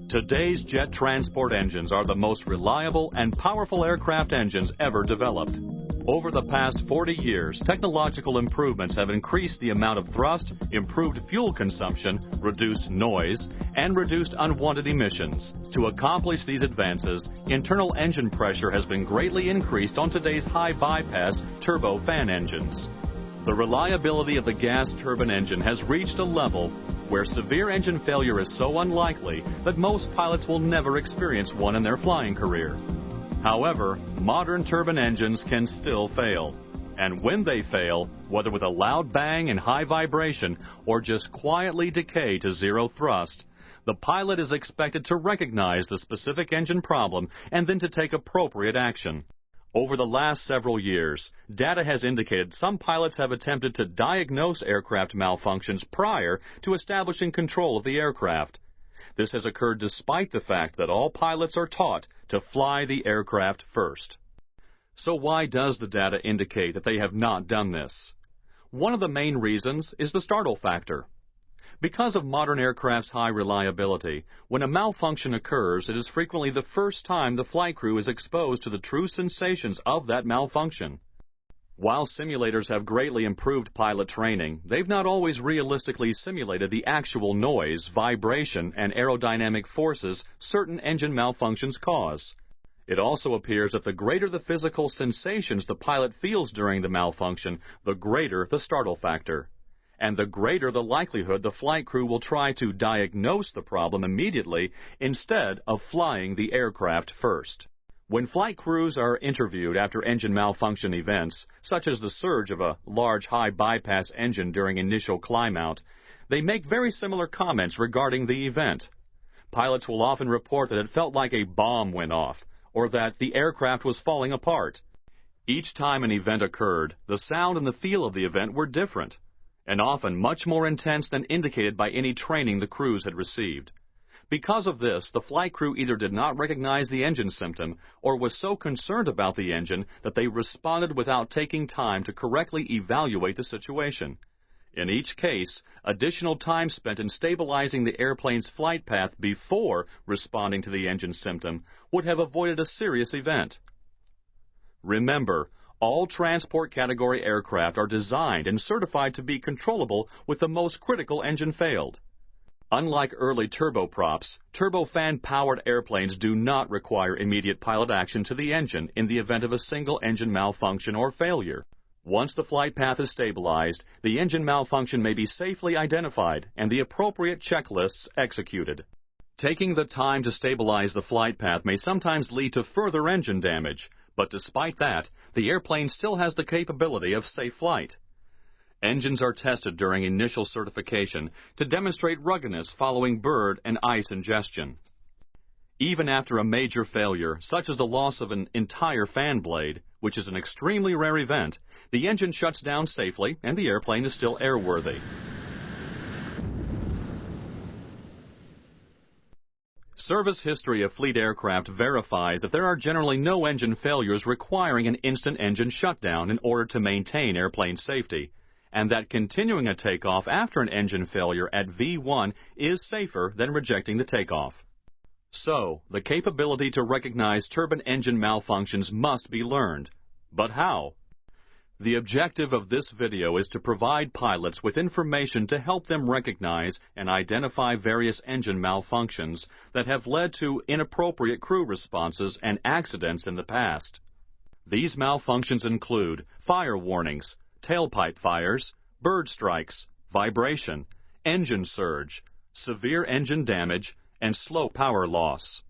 Today's jet transport engines are the most reliable and powerful aircraft engines ever developed. Over the past 40 years, technological improvements have increased the amount of thrust, improved fuel consumption, reduced noise, and reduced unwanted emissions. To accomplish these advances, internal engine pressure has been greatly increased on today's high-bypass turbofan engines. The reliability of the gas turbine engine has reached a level where severe engine failure is so unlikely that most pilots will never experience one in their flying career. However, modern turbine engines can still fail. And when they fail, whether with a loud bang and high vibration or just quietly decay to zero thrust, the pilot is expected to recognize the specific engine problem and then to take appropriate action. Over the last several years, data has indicated some pilots have attempted to diagnose aircraft malfunctions prior to establishing control of the aircraft. This has occurred despite the fact that all pilots are taught to fly the aircraft first. So why does the data indicate that they have not done this? One of the main reasons is the startle factor. Because of modern aircraft's high reliability, when a malfunction occurs, it is frequently the first time the flight crew is exposed to the true sensations of that malfunction. While simulators have greatly improved pilot training, they've not always realistically simulated the actual noise, vibration, and aerodynamic forces certain engine malfunctions cause. It also appears that the greater the physical sensations the pilot feels during the malfunction, the greater the startle factor. And the greater the likelihood the flight crew will try to diagnose the problem immediately instead of flying the aircraft first. When flight crews are interviewed after engine malfunction events, such as the surge of a large high-bypass engine during initial climb-out, they make very similar comments regarding the event. Pilots will often report that it felt like a bomb went off, or that the aircraft was falling apart. Each time an event occurred, the sound and the feel of the event were different, and often much more intense than indicated by any training the crews had received. Because of this, the flight crew either did not recognize the engine symptom or was so concerned about the engine that they responded without taking time to correctly evaluate the situation. In each case, additional time spent in stabilizing the airplane's flight path before responding to the engine symptom would have avoided a serious event. Remember, all transport category aircraft are designed and certified to be controllable with the most critical engine failed. Unlike early turboprops, turbofan-powered airplanes do not require immediate pilot action to the engine in the event of a single engine malfunction or failure. Once the flight path is stabilized, the engine malfunction may be safely identified and the appropriate checklists executed. Taking the time to stabilize the flight path may sometimes lead to further engine damage, but despite that, the airplane still has the capability of safe flight. Engines are tested during initial certification to demonstrate ruggedness following bird and ice ingestion. Even after a major failure, such as the loss of an entire fan blade, which is an extremely rare event, the engine shuts down safely and the airplane is still airworthy. Service history of fleet aircraft verifies that there are generally no engine failures requiring an instant engine shutdown in order to maintain airplane safety, and that continuing a takeoff after an engine failure at V1 is safer than rejecting the takeoff. So, the capability to recognize turbine engine malfunctions must be learned. But how? The objective of this video is to provide pilots with information to help them recognize and identify various engine malfunctions that have led to inappropriate crew responses and accidents in the past. These malfunctions include fire warnings, tailpipe fires, bird strikes, vibration, engine surge, severe engine damage, and slow power loss.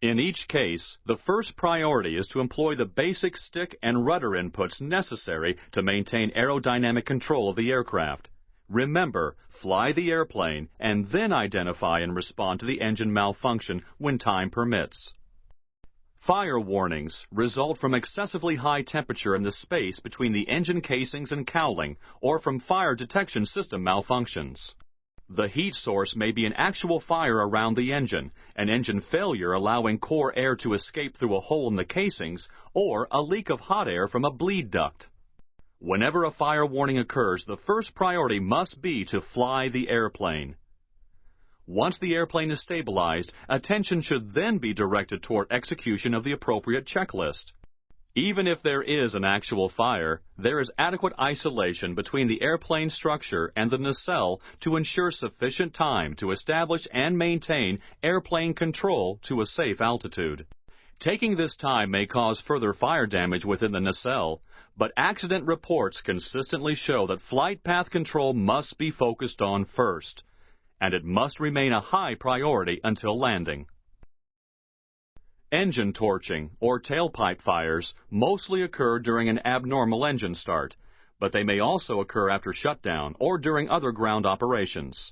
In each case, the first priority is to employ the basic stick and rudder inputs necessary to maintain aerodynamic control of the aircraft. Remember, fly the airplane and then identify and respond to the engine malfunction when time permits. Fire warnings result from excessively high temperature in the space between the engine casings and cowling or from fire detection system malfunctions. The heat source may be an actual fire around the engine, an engine failure allowing core air to escape through a hole in the casings, or a leak of hot air from a bleed duct. Whenever a fire warning occurs, the first priority must be to fly the airplane. Once the airplane is stabilized, attention should then be directed toward execution of the appropriate checklist. Even if there is an actual fire, there is adequate isolation between the airplane structure and the nacelle to ensure sufficient time to establish and maintain airplane control to a safe altitude. Taking this time may cause further fire damage within the nacelle, but accident reports consistently show that flight path control must be focused on first, and it must remain a high priority until landing. Engine torching, or tailpipe fires, mostly occur during an abnormal engine start, but they may also occur after shutdown or during other ground operations.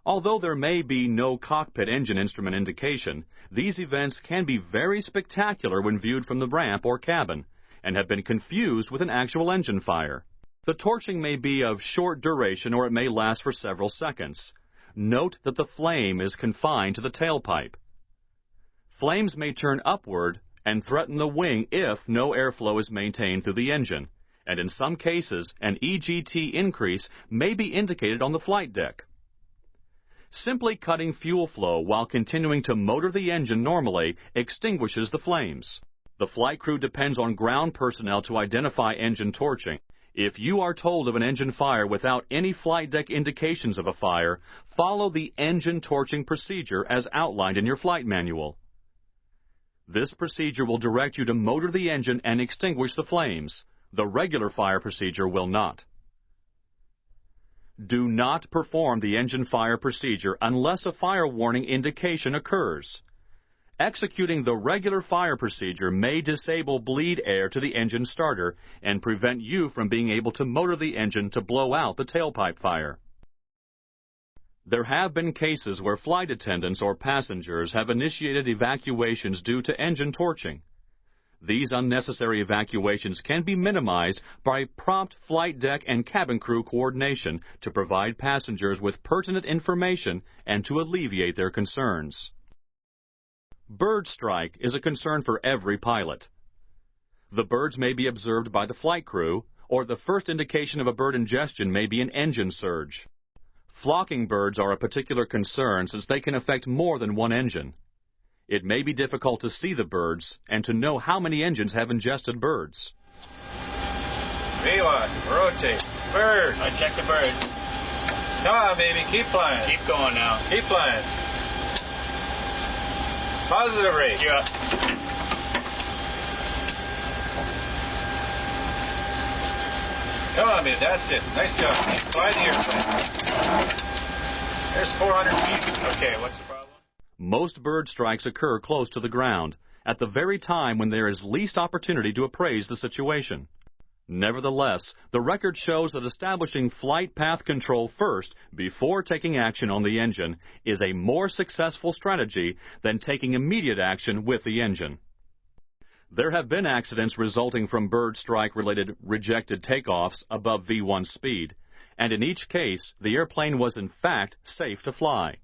Although there may be no cockpit engine instrument indication, these events can be very spectacular when viewed from the ramp or cabin, and have been confused with an actual engine fire. The torching may be of short duration or it may last for several seconds. Note that the flame is confined to the tailpipe. Flames may turn upward and threaten the wing if no airflow is maintained through the engine, and in some cases, an EGT increase may be indicated on the flight deck. Simply cutting fuel flow while continuing to motor the engine normally extinguishes the flames. The flight crew depends on ground personnel to identify engine torching. If you are told of an engine fire without any flight deck indications of a fire, follow the engine torching procedure as outlined in your flight manual. This procedure will direct you to motor the engine and extinguish the flames. The regular fire procedure will not. Do not perform the engine fire procedure unless a fire warning indication occurs. Executing the regular fire procedure may disable bleed air to the engine starter and prevent you from being able to motor the engine to blow out the tailpipe fire. There have been cases where flight attendants or passengers have initiated evacuations due to engine torching. These unnecessary evacuations can be minimized by prompt flight deck and cabin crew coordination to provide passengers with pertinent information and to alleviate their concerns. Bird strike is a concern for every pilot. The birds may be observed by the flight crew, or the first indication of a bird ingestion may be an engine surge. Flocking birds are a particular concern since they can affect more than one engine. It may be difficult to see the birds and to know how many engines have ingested birds. V1, rotate. Birds. I check the birds. Come on, baby. Keep flying. Keep going now. Keep flying. Positive rate. Yeah. Come on, baby. That's it. Nice job. Fly the airplane. There's 400 feet. Okay, what's the problem? Most bird strikes occur close to the ground, at the very time when there is least opportunity to appraise the situation. Nevertheless, the record shows that establishing flight path control first before taking action on the engine is a more successful strategy than taking immediate action with the engine. There have been accidents resulting from bird strike-related rejected takeoffs above V1 speed, and in each case, the airplane was in fact safe to fly.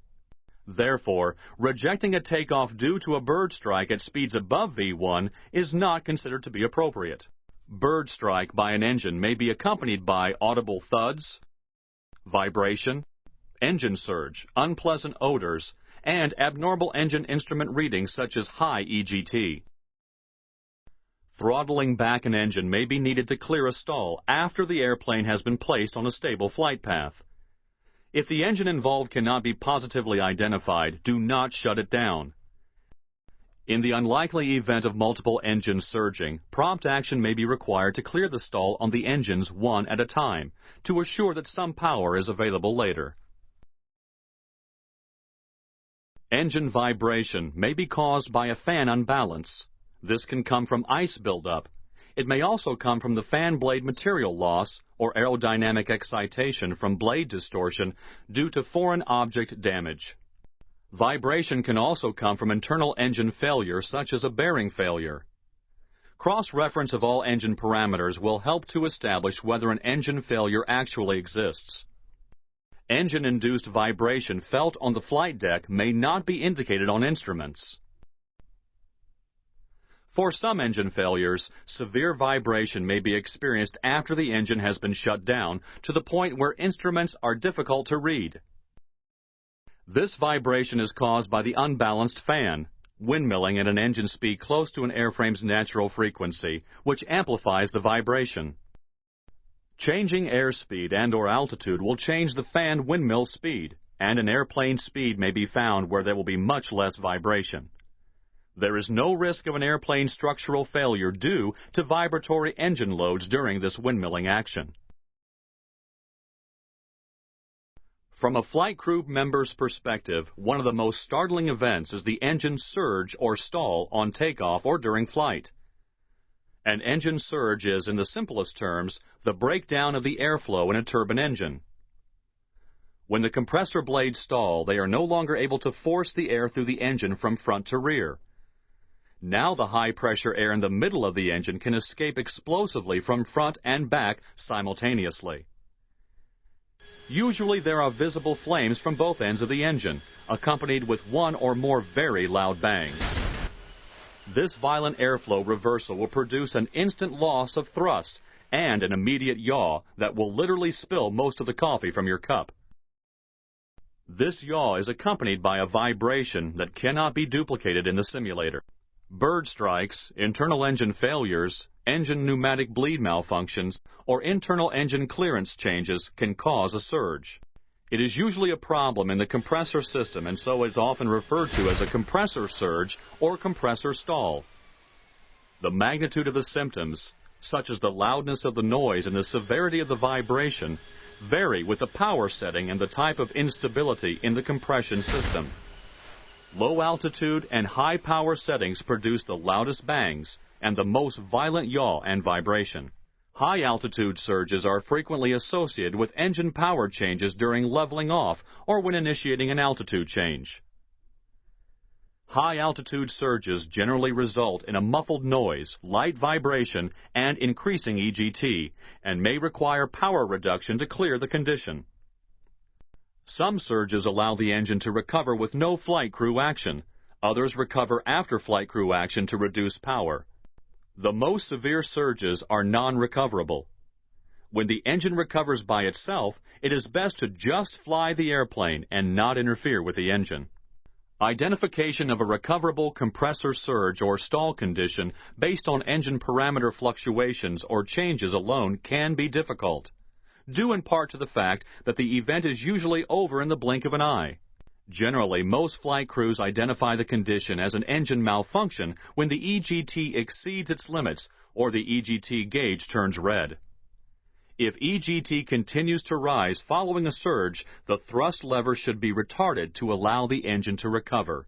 Therefore, rejecting a takeoff due to a bird strike at speeds above V1 is not considered to be appropriate. Bird strike by an engine may be accompanied by audible thuds, vibration, engine surge, unpleasant odors, and abnormal engine instrument readings such as high EGT. Throttling back an engine may be needed to clear a stall after the airplane has been placed on a stable flight path. If the engine involved cannot be positively identified, do not shut it down. In the unlikely event of multiple engines surging, prompt action may be required to clear the stall on the engines one at a time to assure that some power is available later. Engine vibration may be caused by a fan unbalance. This can come from ice buildup. It may also come from the fan blade material loss or aerodynamic excitation from blade distortion due to foreign object damage. Vibration can also come from internal engine failure, such as a bearing failure. Cross-reference of all engine parameters will help to establish whether an engine failure actually exists. Engine-induced vibration felt on the flight deck may not be indicated on instruments. For some engine failures, severe vibration may be experienced after the engine has been shut down to the point where instruments are difficult to read. This vibration is caused by the unbalanced fan, windmilling at an engine speed close to an airframe's natural frequency, which amplifies the vibration. Changing airspeed and/or altitude will change the fan windmill speed, and an airplane's speed may be found where there will be much less vibration. There is no risk of an airplane structural failure due to vibratory engine loads during this windmilling action. From a flight crew member's perspective, one of the most startling events is the engine surge or stall on takeoff or during flight. An engine surge is, in the simplest terms, the breakdown of the airflow in a turbine engine. When the compressor blades stall, they are no longer able to force the air through the engine from front to rear. Now the high-pressure air in the middle of the engine can escape explosively from front and back simultaneously. Usually there are visible flames from both ends of the engine, accompanied with one or more very loud bangs. This violent airflow reversal will produce an instant loss of thrust and an immediate yaw that will literally spill most of the coffee from your cup. This yaw is accompanied by a vibration that cannot be duplicated in the simulator. Bird strikes, internal engine failures, engine pneumatic bleed malfunctions, or internal engine clearance changes can cause a surge. It is usually a problem in the compressor system and so is often referred to as a compressor surge or compressor stall. The magnitude of the symptoms, such as the loudness of the noise and the severity of the vibration, vary with the power setting and the type of instability in the compression system. Low altitude and high power settings produce the loudest bangs and the most violent yaw and vibration. High altitude surges are frequently associated with engine power changes during leveling off or when initiating an altitude change. High altitude surges generally result in a muffled noise, light vibration, and increasing EGT, and may require power reduction to clear the condition. Some surges allow the engine to recover with no flight crew action. Others recover after flight crew action to reduce power. The most severe surges are non-recoverable. When the engine recovers by itself, it is best to just fly the airplane and not interfere with the engine. Identification of a recoverable compressor surge or stall condition based on engine parameter fluctuations or changes alone can be difficult, due in part to the fact that the event is usually over in the blink of an eye. Generally, most flight crews identify the condition as an engine malfunction when the EGT exceeds its limits or the EGT gauge turns red. If EGT continues to rise following a surge, the thrust lever should be retarded to allow the engine to recover.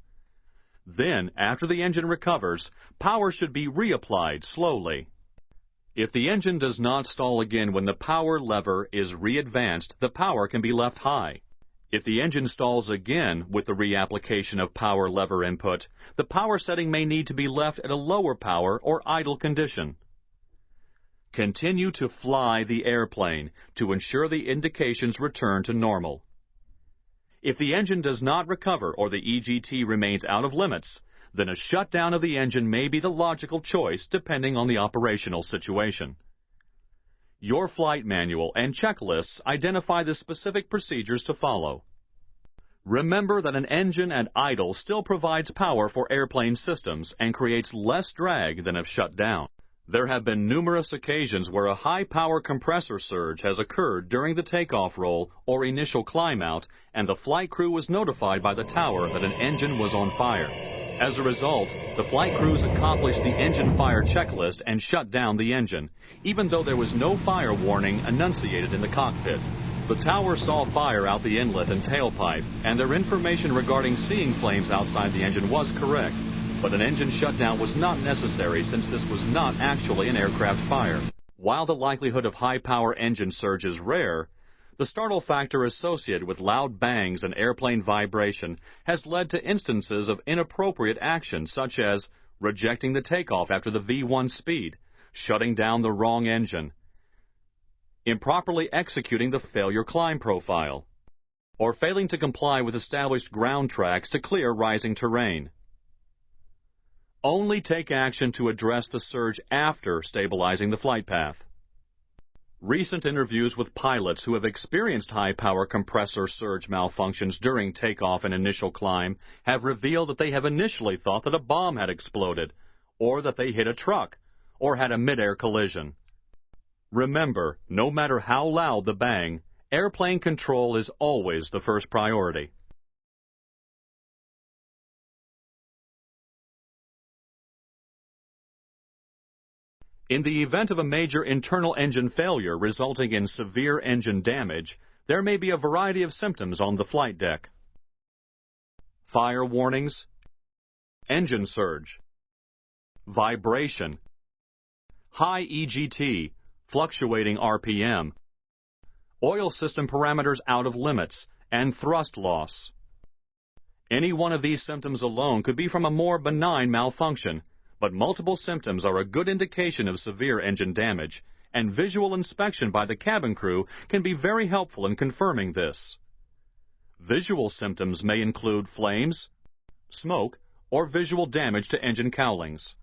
Then, after the engine recovers, power should be reapplied slowly. If the engine does not stall again when the power lever is re-advanced, the power can be left high. If the engine stalls again with the reapplication of power lever input, the power setting may need to be left at a lower power or idle condition. Continue to fly the airplane to ensure the indications return to normal. If the engine does not recover or the EGT remains out of limits, then a shutdown of the engine may be the logical choice depending on the operational situation. Your flight manual and checklists identify the specific procedures to follow. Remember that an engine at idle still provides power for airplane systems and creates less drag than if shut down. There have been numerous occasions where a high-power compressor surge has occurred during the takeoff roll or initial climb-out, and the flight crew was notified by the tower that an engine was on fire. As a result, the flight crews accomplished the engine fire checklist and shut down the engine, even though there was no fire warning enunciated in the cockpit. The tower saw fire out the inlet and tailpipe, and their information regarding seeing flames outside the engine was correct, but an engine shutdown was not necessary since this was not actually an aircraft fire. While the likelihood of high-power engine surge is rare, the startle factor associated with loud bangs and airplane vibration has led to instances of inappropriate action such as rejecting the takeoff after the V1 speed, shutting down the wrong engine, improperly executing the failure climb profile. or failing to comply with established ground tracks to clear rising terrain. Only take action to address the surge after stabilizing the flight path. Recent interviews with pilots who have experienced high-power compressor surge malfunctions during takeoff and initial climb have revealed that they have initially thought that a bomb had exploded, or that they hit a truck, or had a mid-air collision. Remember, no matter how loud the bang, airplane control is always the first priority. In the event of a major internal engine failure resulting in severe engine damage, there may be a variety of symptoms on the flight deck. Fire warnings, engine surge, vibration, high EGT, fluctuating RPM, oil system parameters out of limits, and thrust loss. Any one of these symptoms alone could be from a more benign malfunction, but multiple symptoms are a good indication of severe engine damage, and visual inspection by the cabin crew can be very helpful in confirming this. Visual symptoms may include flames, smoke, or visual damage to engine cowlings.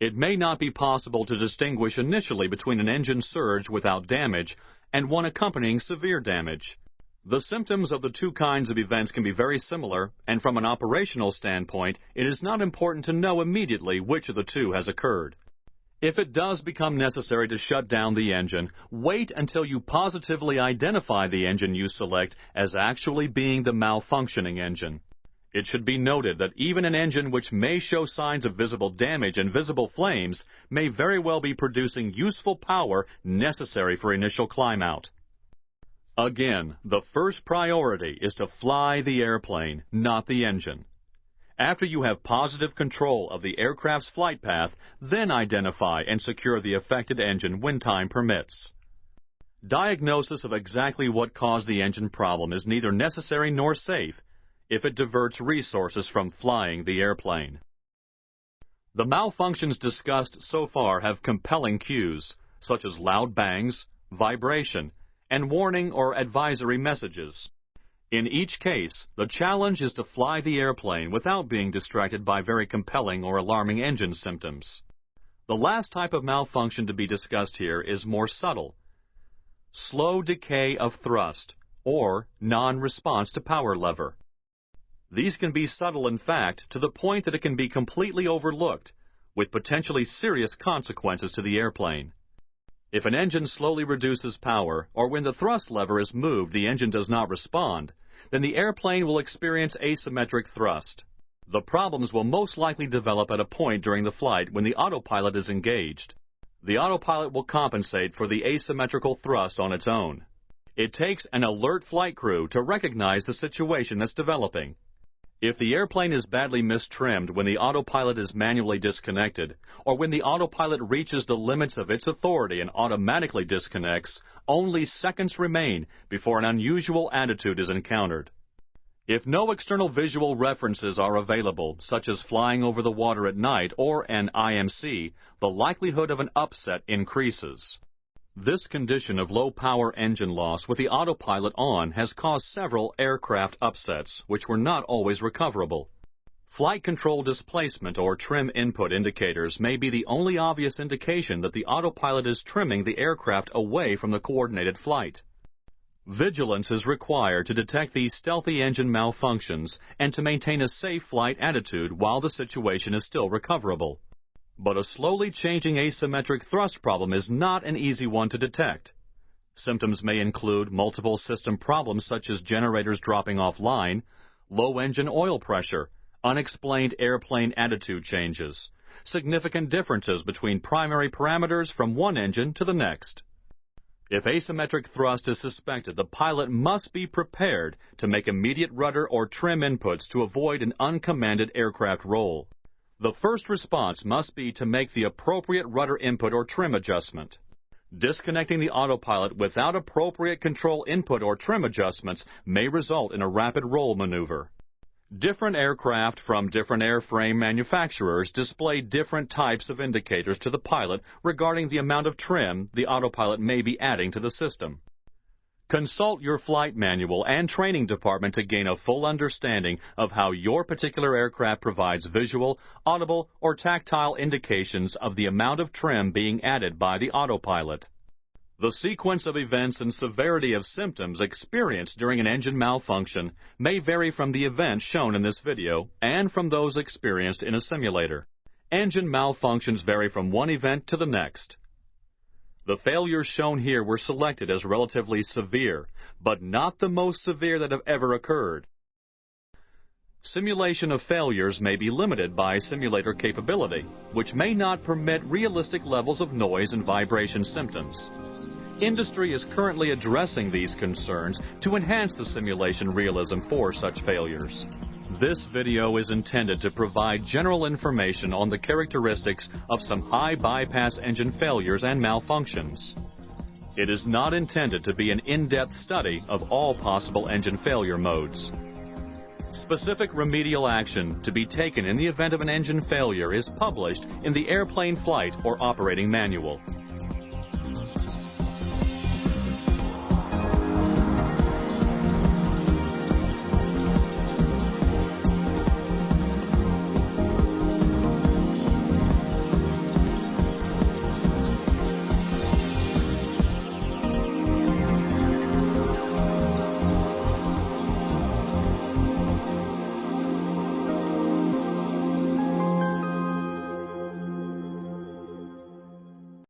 It may not be possible to distinguish initially between an engine surge without damage and one accompanying severe damage. The symptoms of the two kinds of events can be very similar, and from an operational standpoint, it is not important to know immediately which of the two has occurred. If it does become necessary to shut down the engine, wait until you positively identify the engine you select as actually being the malfunctioning engine. It should be noted that even an engine which may show signs of visible damage and visible flames may very well be producing useful power necessary for initial climb out. Again, the first priority is to fly the airplane, not the engine. After you have positive control of the aircraft's flight path, then identify and secure the affected engine when time permits. Diagnosis of exactly what caused the engine problem is neither necessary nor safe if it diverts resources from flying the airplane. The malfunctions discussed so far have compelling cues, such as loud bangs, vibration, and warning or advisory messages. In each case, the challenge is to fly the airplane without being distracted by very compelling or alarming engine symptoms. The last type of malfunction to be discussed here is more subtle. Slow decay of thrust, or non-response to power lever. These can be subtle in fact to the point that it can be completely overlooked, with potentially serious consequences to the airplane. If an engine slowly reduces power, or when the thrust lever is moved the engine does not respond, then the airplane will experience asymmetric thrust. The problems will most likely develop at a point during the flight when the autopilot is engaged. The autopilot will compensate for the asymmetrical thrust on its own. It takes an alert flight crew to recognize the situation that's developing. If the airplane is badly mistrimmed when the autopilot is manually disconnected, or when the autopilot reaches the limits of its authority and automatically disconnects, only seconds remain before an unusual attitude is encountered. If no external visual references are available, such as flying over the water at night or an IMC, the likelihood of an upset increases. This condition of low-power engine loss with the autopilot on has caused several aircraft upsets, which were not always recoverable. Flight control displacement or trim input indicators may be the only obvious indication that the autopilot is trimming the aircraft away from the coordinated flight. Vigilance is required to detect these stealthy engine malfunctions and to maintain a safe flight attitude while the situation is still recoverable. But a slowly changing asymmetric thrust problem is not an easy one to detect. Symptoms may include multiple system problems such as generators dropping offline, low engine oil pressure, unexplained airplane attitude changes, significant differences between primary parameters from one engine to the next. If asymmetric thrust is suspected, the pilot must be prepared to make immediate rudder or trim inputs to avoid an uncommanded aircraft roll. The first response must be to make the appropriate rudder input or trim adjustment. Disconnecting the autopilot without appropriate control input or trim adjustments may result in a rapid roll maneuver. Different aircraft from different airframe manufacturers display different types of indicators to the pilot regarding the amount of trim the autopilot may be adding to the system. Consult your flight manual and training department to gain a full understanding of how your particular aircraft provides visual, audible, or tactile indications of the amount of trim being added by the autopilot. The sequence of events and severity of symptoms experienced during an engine malfunction may vary from the events shown in this video and from those experienced in a simulator. Engine malfunctions vary from one event to the next. The failures shown here were selected as relatively severe, but not the most severe that have ever occurred. Simulation of failures may be limited by simulator capability, which may not permit realistic levels of noise and vibration symptoms. Industry is currently addressing these concerns to enhance the simulation realism for such failures. This video is intended to provide general information on the characteristics of some high bypass engine failures and malfunctions. It is not intended to be an in-depth study of all possible engine failure modes. Specific remedial action to be taken in the event of an engine failure is published in the Airplane Flight or Operating Manual.